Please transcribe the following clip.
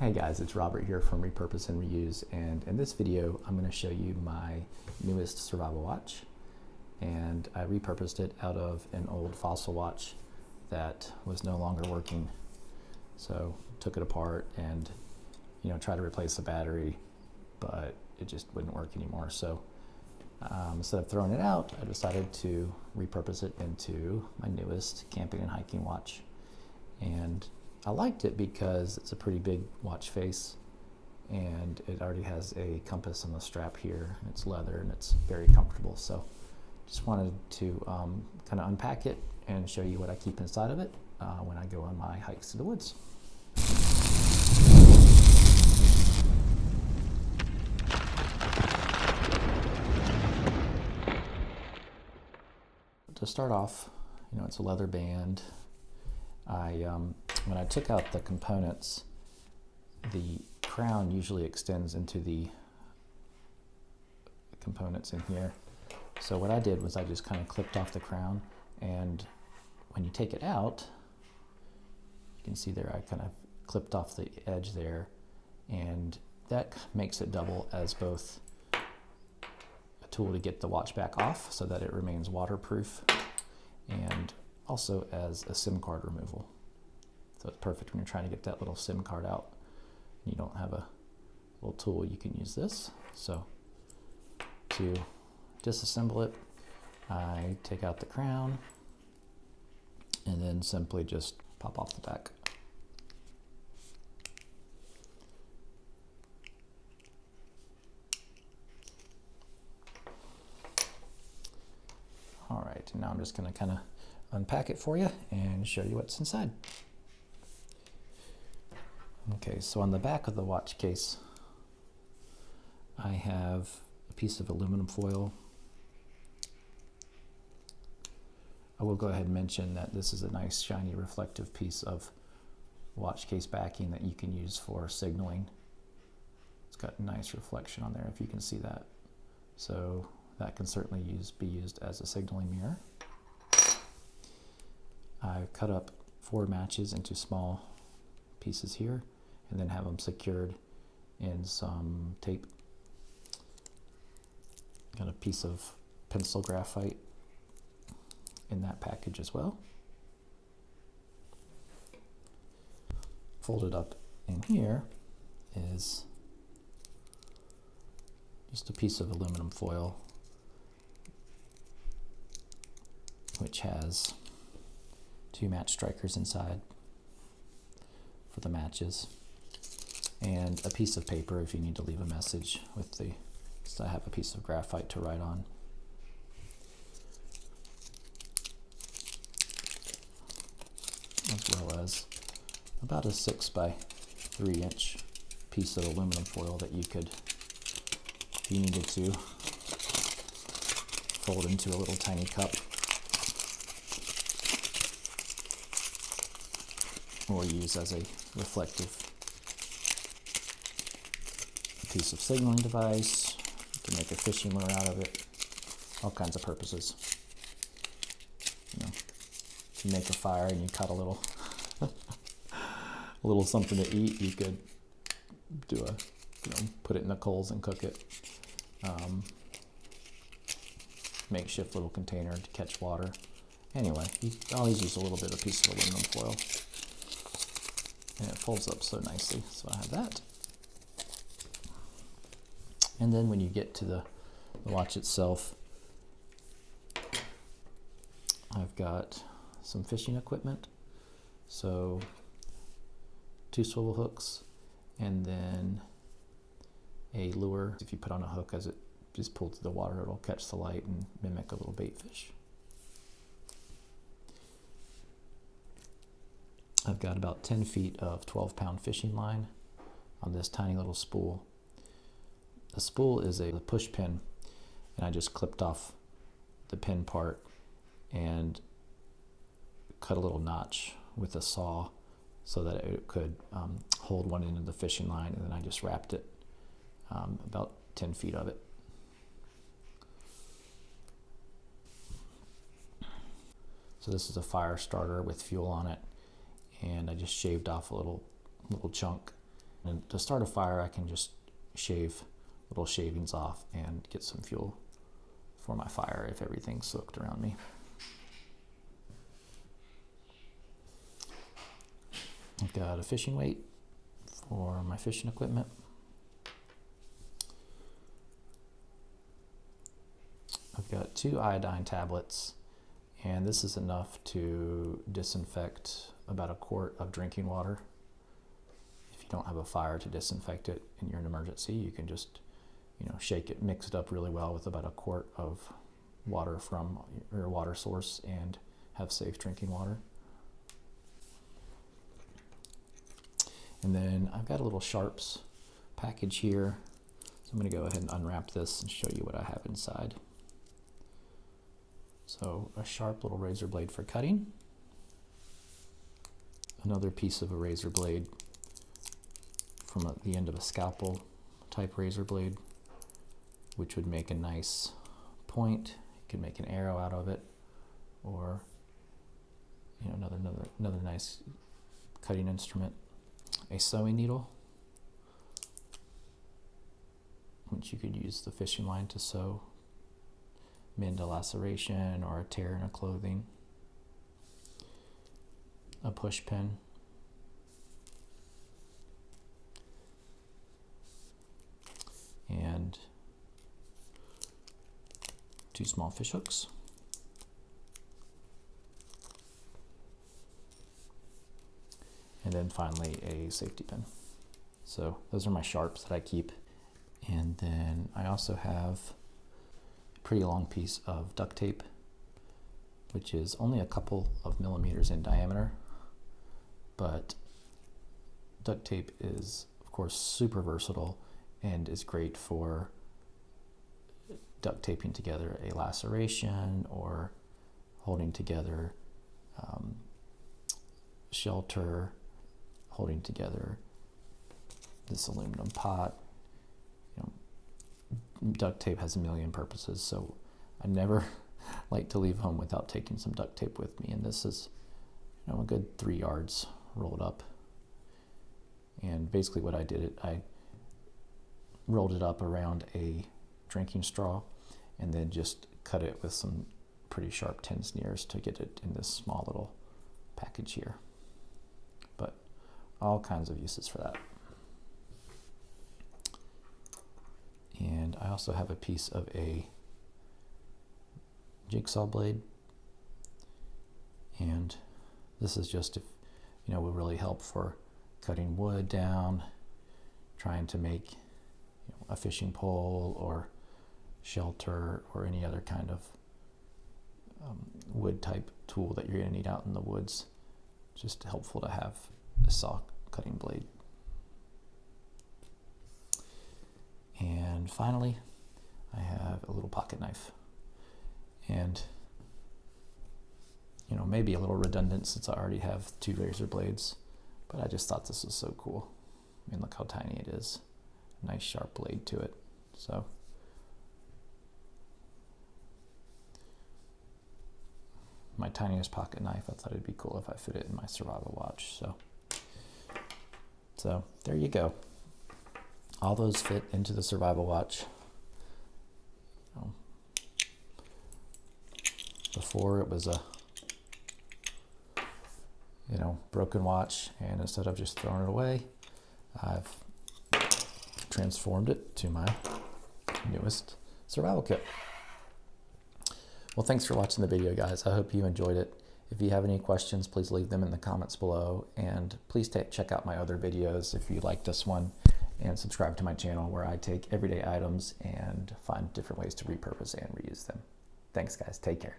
Hey guys, it's Robert here from Repurpose and Reuse, and in this video I'm going to show you my newest survival watch. And I repurposed it out of an old Fossil watch that was no longer working. So took it apart and tried to replace the battery, but it just wouldn't work anymore. So instead of throwing it out, I decided to repurpose it into my newest camping and hiking watch. And I liked it because it's a pretty big watch face, and it already has a compass on the strap here. It's leather and it's very comfortable. So just wanted to kind of unpack it and show you what I keep inside of it when I go on my hikes to the woods. To start off, it's a leather band. When I took out the components, the crown usually extends into the components in here. So what I did was I just kind of clipped off the crown, and when you take it out, you can see there I kind of clipped off the edge there, and that makes it double as both a tool to get the watch back off so that it remains waterproof, and also as a SIM card removal. So it's perfect when you're trying to get that little SIM card out and you don't have a little tool. You can use this. So to disassemble it, I take out the crown and then simply just pop off the back. All right, and now I'm just going to kind of unpack it for you and show you what's inside. Okay, so on the back of the watch case, I have a piece of aluminum foil. I will go ahead and mention that this is a nice shiny reflective piece of watch case backing that you can use for signaling. It's got a nice reflection on there if you can see that. So that can certainly be used as a signaling mirror. I've cut up 4 matches into small pieces here and then have them secured in some tape. Got a piece of pencil graphite in that package as well. Folded up in here is just a piece of aluminum foil, which has 2 match strikers inside for the matches, and a piece of paper if you need to leave a message with the, so I have a piece of graphite to write on. As well as about a 6 by 3 inch piece of aluminum foil that you could, if you needed to, fold into a little tiny cup, or use as a reflective piece of signaling device. You can make a fishing lure out of it, all kinds of purposes. If you make a fire and you cut a little a little something to eat, you could do a put it in the coals and cook it. Makeshift little container to catch water. Anyway, you always use a little bit of piece of aluminum foil, and it folds up so nicely. So I have that. And then when you get to the watch itself, I've got some fishing equipment. So 2 swivel hooks, and then a lure. If you put on a hook as it just pulls through the water, it'll catch the light and mimic a little bait fish. I've got about 10 feet of 12-pound fishing line on this tiny little spool. The spool is a push pin, and I just clipped off the pin part and cut a little notch with a saw so that it could hold one end of the fishing line, and then I just wrapped it, about 10 feet of it. So this is a fire starter with fuel on it, and I just shaved off a little chunk And to start a fire, I can just shave little shavings off and get some fuel for my fire if everything's soaked around me. I've got a fishing weight for my fishing equipment. I've got 2 iodine tablets, and this is enough to disinfect about a quart of drinking water. If you don't have a fire to disinfect it and you're in an emergency, you can just, shake it, mix it up really well with about a quart of water from your water source and have safe drinking water. And then I've got a little sharps package here. So I'm going to go ahead and unwrap this and show you what I have inside. So a sharp little razor blade for cutting. Another piece of a razor blade from the end of a scalpel type razor blade, which would make a nice point. You can make an arrow out of it, or another nice cutting instrument. A sewing needle, which you could use the fishing line to sew, mend a laceration or a tear in a clothing. A push pin. And 2 small fish hooks. And then finally a safety pin. So those are my sharps that I keep. And then I also have a pretty long piece of duct tape, which is only a couple of millimeters in diameter. But duct tape is, of course, super versatile and is great for duct taping together a laceration or holding together shelter, holding together this aluminum pot. Duct tape has a million purposes, so I never like to leave home without taking some duct tape with me. And this is, a good 3 yards rolled up. And basically what I did, I rolled it up around a drinking straw and then just cut it with some pretty sharp tin sneers to get it in this small little package here. But all kinds of uses for that. And I also have a piece of a jigsaw blade, and this is just, if will really help for cutting wood down, trying to make a fishing pole or shelter or any other kind of wood type tool that you're going to need out in the woods. Just helpful to have a saw cutting blade. And finally, I have a little pocket knife. And maybe a little redundant since I already have 2 razor blades, but I just thought this was so cool. I mean, look how tiny it is. Nice sharp blade to it. So my tiniest pocket knife, I thought it'd be cool if I fit it in my survival watch. So there you go. All those fit into the survival watch. Before it was a broken watch, and instead of just throwing it away, I've transformed it to my newest survival kit. Well, thanks for watching the video, guys. I hope you enjoyed it. If you have any questions, please leave them in the comments below, and please check out my other videos if you like this one, and subscribe to my channel where I take everyday items and find different ways to repurpose and reuse them. Thanks, guys. Take care.